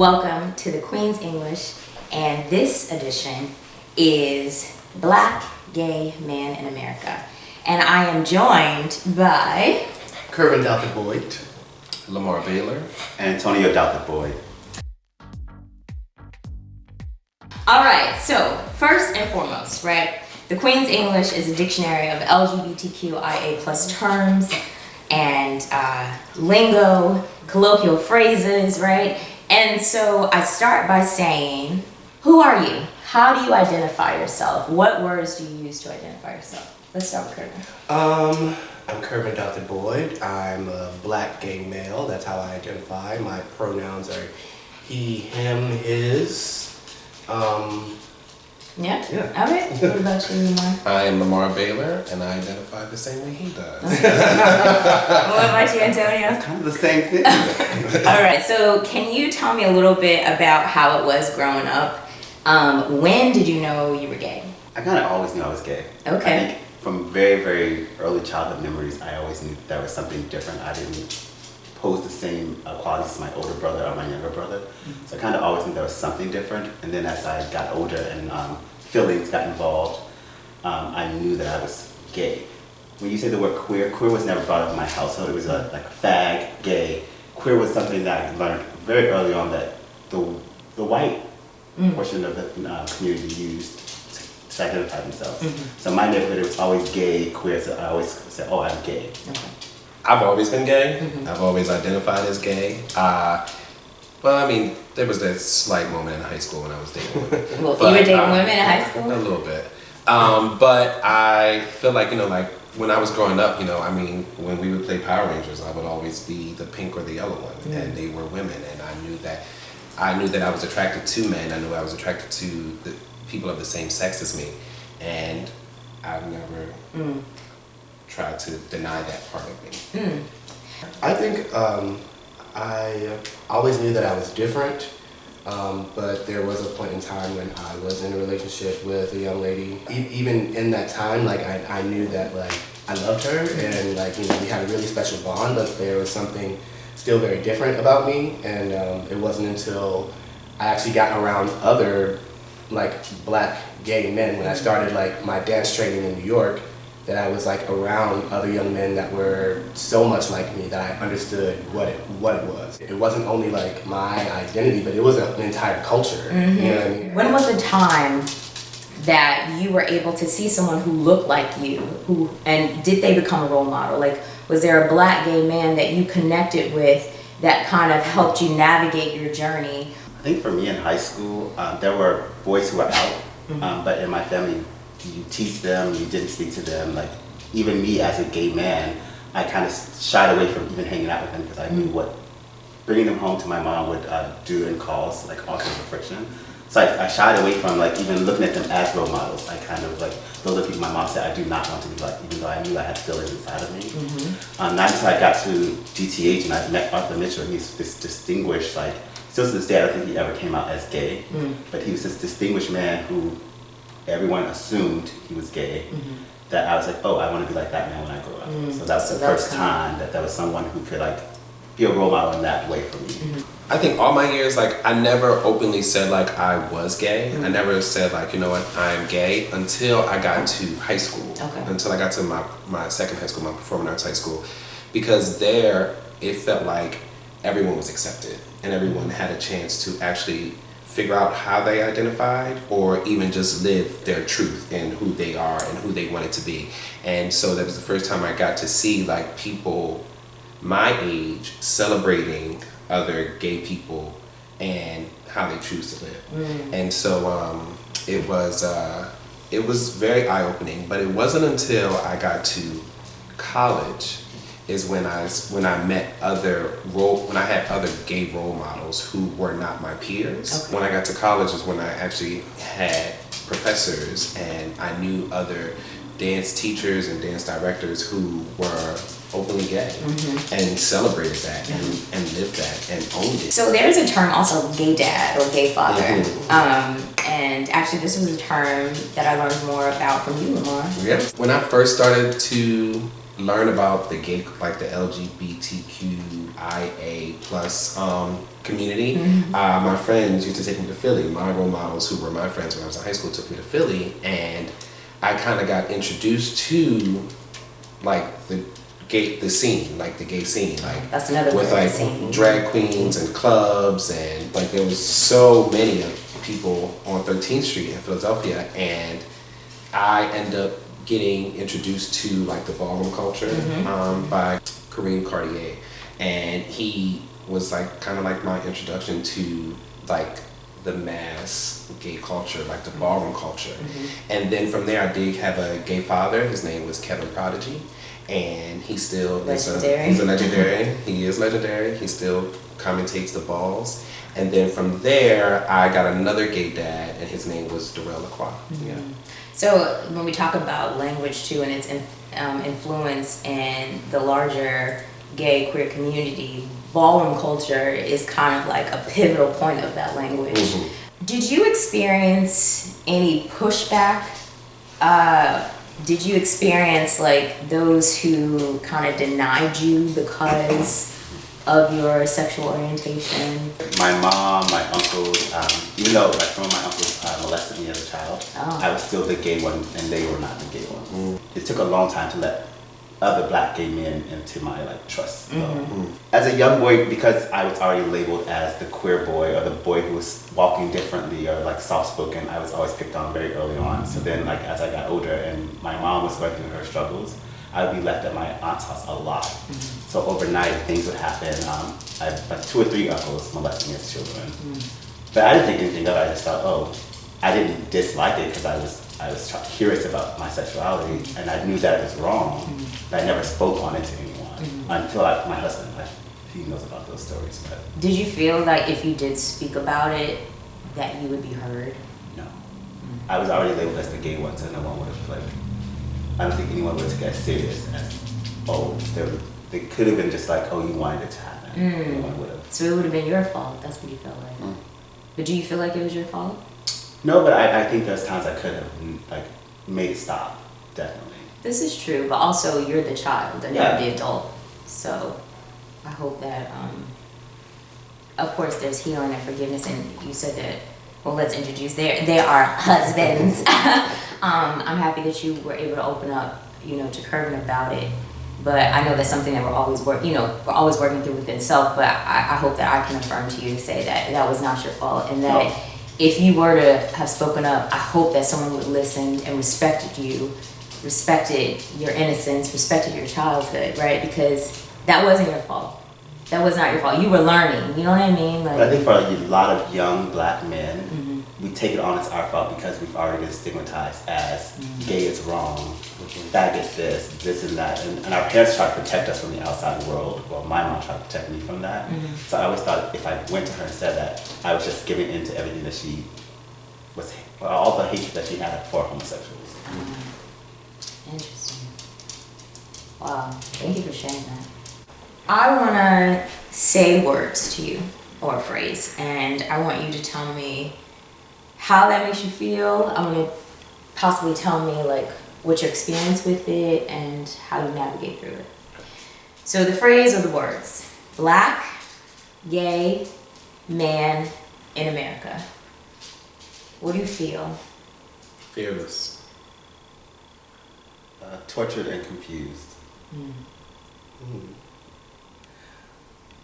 Welcome to the Queen's English, and this edition is Black Gay Man in America. And I am joined by Kirven and Douthit-Boyd, LaMar Baylor, and Antonio Douthit-Boyd. All right, so first and foremost, right? The Queen's English is a dictionary of LGBTQIA plus terms and lingo, colloquial phrases, right? And so I start by saying, who are you? How do you identify yourself? What words do you use to identify yourself? Let's start with Kirven. I'm Kirven Douthit-Boyd. I'm a black gay male. That's how I identify. My pronouns are he, him, his. Yeah. All right. What about you, Lamar? I am LaMar Baylor, and I identify the same way he does. What about you, Antonio? Kind of the same thing. All right. So can you tell me a little bit about how it was growing up? When did you know you were gay? I kind of always knew I was gay. Okay. I think from very, very early childhood memories, I always knew there was something different. I didn't pose the same qualities as my older brother or my younger brother. Mm-hmm. So I kind of always knew there was something different. And then as I got older and feelings got involved, I knew that I was gay. When you say the word queer, queer was never brought up in my household. It was like a fag, gay. Queer was something that I learned very early on that the white portion of the community used to identify themselves. Mm-hmm. So in my neighborhood, it was always gay, queer, so I always said, oh, I'm gay. Okay. I've always been gay. Mm-hmm. I've always identified as gay. Well, I mean, there was that slight moment in high school when I was dating women. Well, you were dating women in high school? A little bit. But I feel like, like when I was growing up, I mean, when we would play Power Rangers, I would always be the pink or the yellow one, and they were women, and I knew that I was attracted to men. I knew I was attracted to the people of the same sex as me, and I've never tried to deny that part of me. I think I always knew that I was different, but there was a point in time when I was in a relationship with a young lady. Even in that time, like I knew that like I loved her and like we had a really special bond, but there was something still very different about me, and it wasn't until I actually got around other like black gay men when I started like my dance training in New York, that I was like around other young men that were so much like me that I understood what it was. It wasn't only like my identity, but it was an entire culture. Mm-hmm. You know what I mean? When was the time that you were able to see someone who looked like you, and did they become a role model? Like, was there a black gay man that you connected with that kind of helped you navigate your journey? I think for me in high school, there were boys who were out, but in my family, you teach them, you didn't speak to them. Like, even me as a gay man, I kind of shied away from even hanging out with them because I knew what bringing them home to my mom would do and cause, like, all kinds of friction. So I shied away from, like, even looking at them as role models. I kind of, like, those are people my mom said I do not want to be like, even though I knew I had feelings inside of me. Mm-hmm. Not until I got to GTH and I met Arthur Mitchell, and he's this distinguished, like, still to this day, I don't think he ever came out as gay, but he was this distinguished man who everyone assumed he was gay, that I was like, oh, I want to be like that man when I grow up. So that's the first time that there was someone who could like be a role model in that way for me. I think all my years, like, I never openly said like I was gay. I never said like, you know what, I'm gay until I got to high school. Okay. Until I got to my second high school, my performing arts high school, because there it felt like everyone was accepted and everyone had a chance to actually figure out how they identified or even just live their truth in who they are and who they wanted to be. And so that was the first time I got to see like people my age celebrating other gay people and how they choose to live. And so it was very eye-opening, but it wasn't until I got to college is when I met when I had other gay role models who were not my peers. Okay. When I got to college is when I actually had professors and I knew other dance teachers and dance directors who were openly gay and celebrated that and lived that and owned it. So there's a term also, gay dad or gay father. And actually this was a term that I learned more about from you, Lamar. Yeah. When I first started to learn about the gay, like the LGBTQIA plus community. My friends used to take me to Philly. My role models, who were my friends when I was in high school, took me to Philly, and I kind of got introduced to like the gay scene, like the gay scene, like That's another with word, like scene. drag queens and clubs, and like there was so many people on 13th Street in Philadelphia, and I ended up getting introduced to like the ballroom culture by Kareem Cartier, and he was like kind of like my introduction to like the mass gay culture, like the ballroom culture. And then from there I did have a gay father. His name was Kevin Prodigy, and he still he's a legendary. He is legendary. He still commentates the balls. And then from there I got another gay dad, and his name was Darrell Lacroix. So when we talk about language too, and its influence in the larger gay queer community, ballroom culture is kind of like a pivotal point of that language. Did you experience any pushback? Did you experience like those who kind of denied you because of your sexual orientation? My mom, my uncles, even though like some of my uncles molested me as a child, I was still the gay one, and they were not the gay ones. It took a long time to let other black gay men into my like trust. As a young boy, because I was already labeled as the queer boy or the boy who was walking differently or like soft-spoken, I was always picked on very early on. So then like as I got older and my mom was going through her struggles, I would be left at my aunt's house a lot. So overnight things would happen. I had like 2 or 3 uncles molesting me as children. But I didn't think anything of it. I just thought, oh, I didn't dislike it because I was curious about my sexuality, and I knew that it was wrong. But I never spoke on it to anyone until like my husband. Like, he knows about those stories. But Did you feel like if you did speak about it, that you would be heard? no, I was already labeled as the gay one, so no one would have like. I don't think anyone would have taken it as serious as, oh, they could have been just like, oh, you wanted it to happen. No one would have. So it would have been your fault. That's what you felt like. But do you feel like it was your fault? No, but I think there's times I could have like made it stop. Definitely. This is true, but also you're the child and Yeah. you're the adult. So I hope that, of course, there's healing and forgiveness. And you said that, well, let's introduce, they are husbands. I'm happy that you were able to open up, to Kirven about it. But I know that's something that we're always working through within self. But I hope that I can affirm to you to say that that was not your fault, and that if you were to have spoken up, I hope that someone would listen and respected you, respected your innocence, respected your childhood, right? Because that wasn't your fault. That was not your fault. You were learning. You know what I mean? Like, But I think for a lot of young black men, we take it on as our fault because we've already been stigmatized as gay is wrong, faggot this and that. And our parents try to protect us from the outside world. Well, my mom tried to protect me from that. So I always thought if I went to her and said that, I was just giving in to everything that she was, all the hatred that she had for homosexuals. interesting. Wow. Thank you for sharing that. I want to say words to you, or a phrase, and I want you to tell me how that makes you feel. I want to possibly tell me like what your experience with it and how you navigate through it. So the phrase or the words: black, gay, man in America. What do you feel? Fearless. Tortured and confused.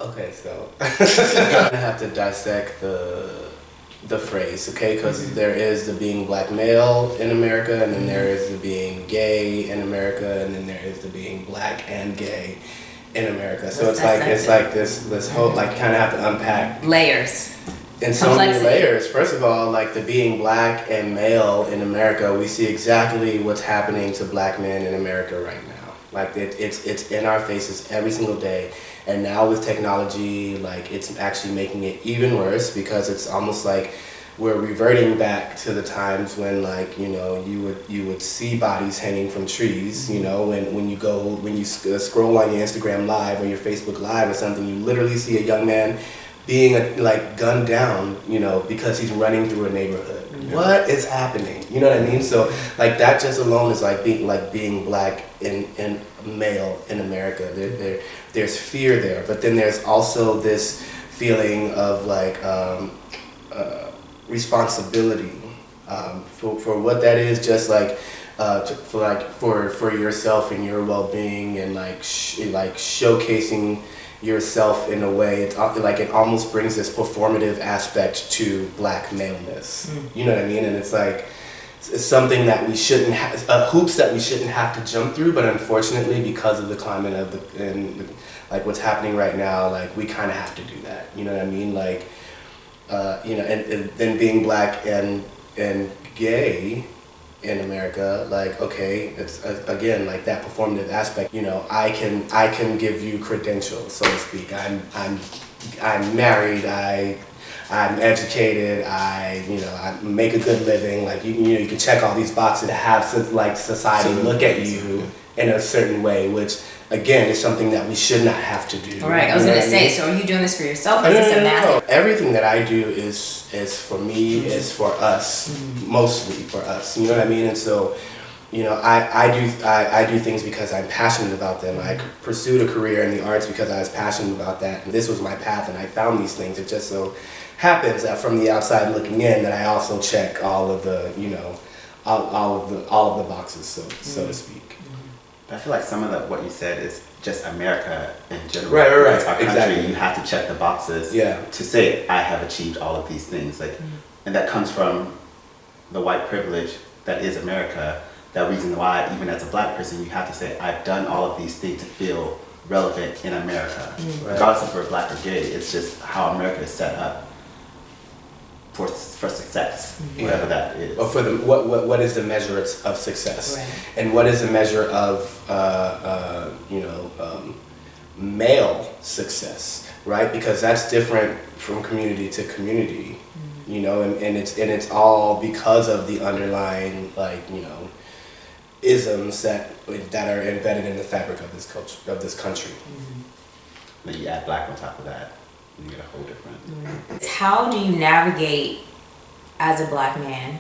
Okay, so I'm gonna have to dissect the phrase, okay? Because there is the being black male in America, and then there is the being gay in America, and then there is the being black and gay in America. So it's like this whole, like, kind of have to unpack Layers. in so many layers. First of all, like the being black and male in America, we see exactly what's happening to black men in America right now. Like it's in our faces every single day. And now with technology, like it's actually making it even worse because it's almost like we're reverting back to the times when, like, you would see bodies hanging from trees, when you scroll on your Instagram Live or your Facebook Live or something, you literally see a young man being gunned down, because he's running through a neighborhood. what is happening? You know what I mean? So like that just alone is like being black and male in America. There's fear there, but then there's also this feeling of like responsibility for what that is, just like for yourself and your well-being, and like showcasing yourself in a way. It's like it almost brings this performative aspect to black maleness. You know what I mean? And it's like it's something that we shouldn't have, hoops that we shouldn't have to jump through, but unfortunately because of the climate of and like what's happening right now, like we kind of have to do that. You know what I mean? Like you know, and then being black and gay in America, like, okay, it's again like that performative aspect. You know, I can give you credentials, so to speak. I'm married. I'm educated. I make a good living. Like you can check all these boxes to have like society look at you in a certain way, which again is something that we should not have to do. All right, I was gonna say. So are you doing this for yourself? Or is this a massive? Everything that I do is for me, is for us, mostly for us. You know what I mean? And so, you know, I do things because I'm passionate about them. I pursued a career in the arts because I was passionate about that, and this was my path, and I found these things. It just so happens that from the outside looking in, that I also check all of the, you know, all of the boxes, so to speak. I feel like some of what you said is just America in general. Right. It's our country. Exactly. You have to check the boxes to say I have achieved all of these things. Like, and that comes from the white privilege that is America. That reason why, even as a black person, you have to say I've done all of these things to feel relevant in America, regardless if we're black or gay. It's just how America is set up for success, whatever that is. Or for the what is the measure of success, and what is the measure of male success, right? Because that's different from community to community, you know, and it's all because of the underlying, like, you know, isms that are embedded in the fabric of this culture, of this country. Then you add black on top of that, you get a whole different. How do you navigate as a black man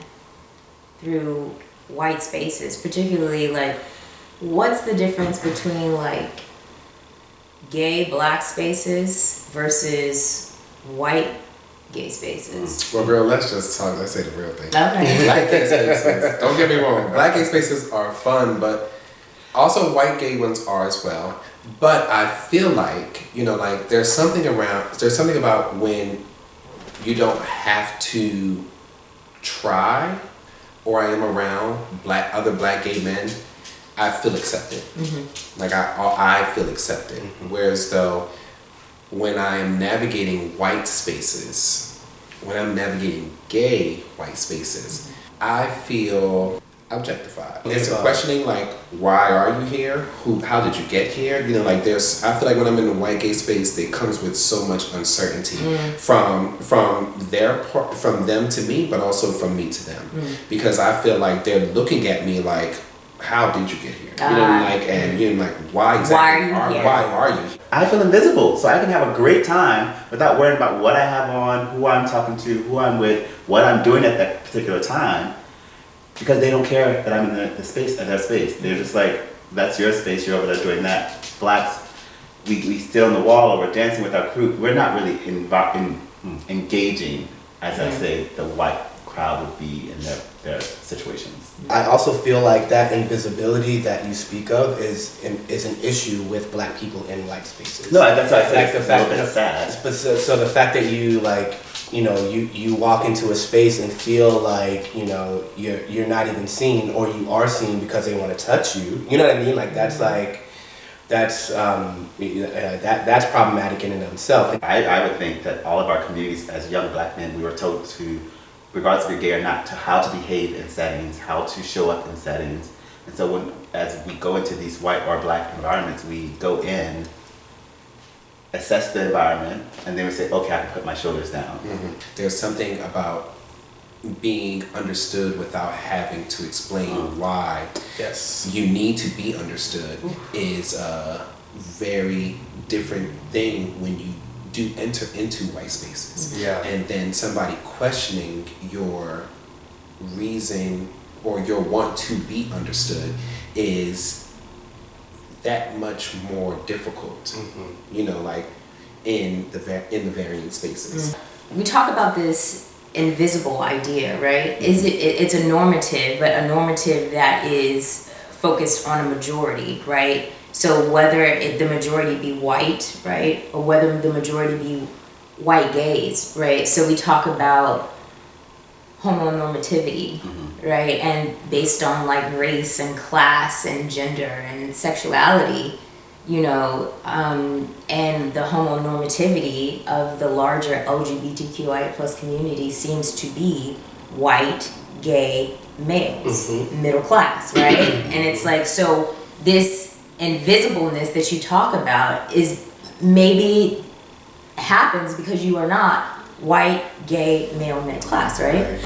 through white spaces, particularly like what's the difference between like gay black spaces versus white gay spaces? Well, girl, let's say the real thing. Okay. Black gay spaces, don't get me wrong, black gay spaces are fun, but also white gay ones are as well. But I feel like, you know, like there's something about when you don't have to try, or I am around other black gay men, I feel accepted. Like I feel accepted. Whereas though, when I'm navigating white spaces, when I'm navigating gay white spaces, I feel objectified. It's a questioning like, why are you here? How did you get here? You know, like I feel like when I'm in the white gay space, it comes with so much uncertainty from them to me, but also from me to them. Because I feel like they're looking at me like, how did you get here? You know, like, and you're like, why exactly? Why are you here? Why are you here? I feel invisible, so I can have a great time without worrying about what I have on, who I'm talking to, who I'm with, what I'm doing at that particular time. Because they don't care that I'm in the space, at their space. They're just like, that's your space, you're over there doing that. Blacks, we sit on the wall or we're dancing with our crew. We're not really engaging, as I say, the white crowd would be in their situations. I also feel like that invisibility that you speak of is an issue with black people in white spaces. No, that's why I said like it's a little bit sad. But so the fact that you like, you know, you walk into a space and feel like, you know, you're not even seen, or you are seen because they want to touch you. You know what I mean? Like that's that's problematic in and of itself. I would think that all of our communities, as young black men, we were told to, regardless if you're gay or not, to how to behave in settings, how to show up in settings. And so as we go into these white or black environments, we go in, assess the environment, and then we say, okay, I can put my shoulders down. There's something about being understood without having to explain why you need to be understood is a very different thing when you do enter into white spaces. And then somebody questioning your reason or your want to be understood is that much more difficult, you know, like in the varying spaces. We talk about this invisible idea, right? It's a normative, but a normative that is focused on a majority, right? So whether the majority be white, right, or whether the majority be white gays, right? So we talk about homonormativity, right? And based on like race and class and gender and sexuality, you know, and the homonormativity of the larger LGBTQIA plus community seems to be white, gay, males, middle class, right? And it's like, so this invisibleness that you talk about is maybe happens because you are not white, gay, male, middle class, right?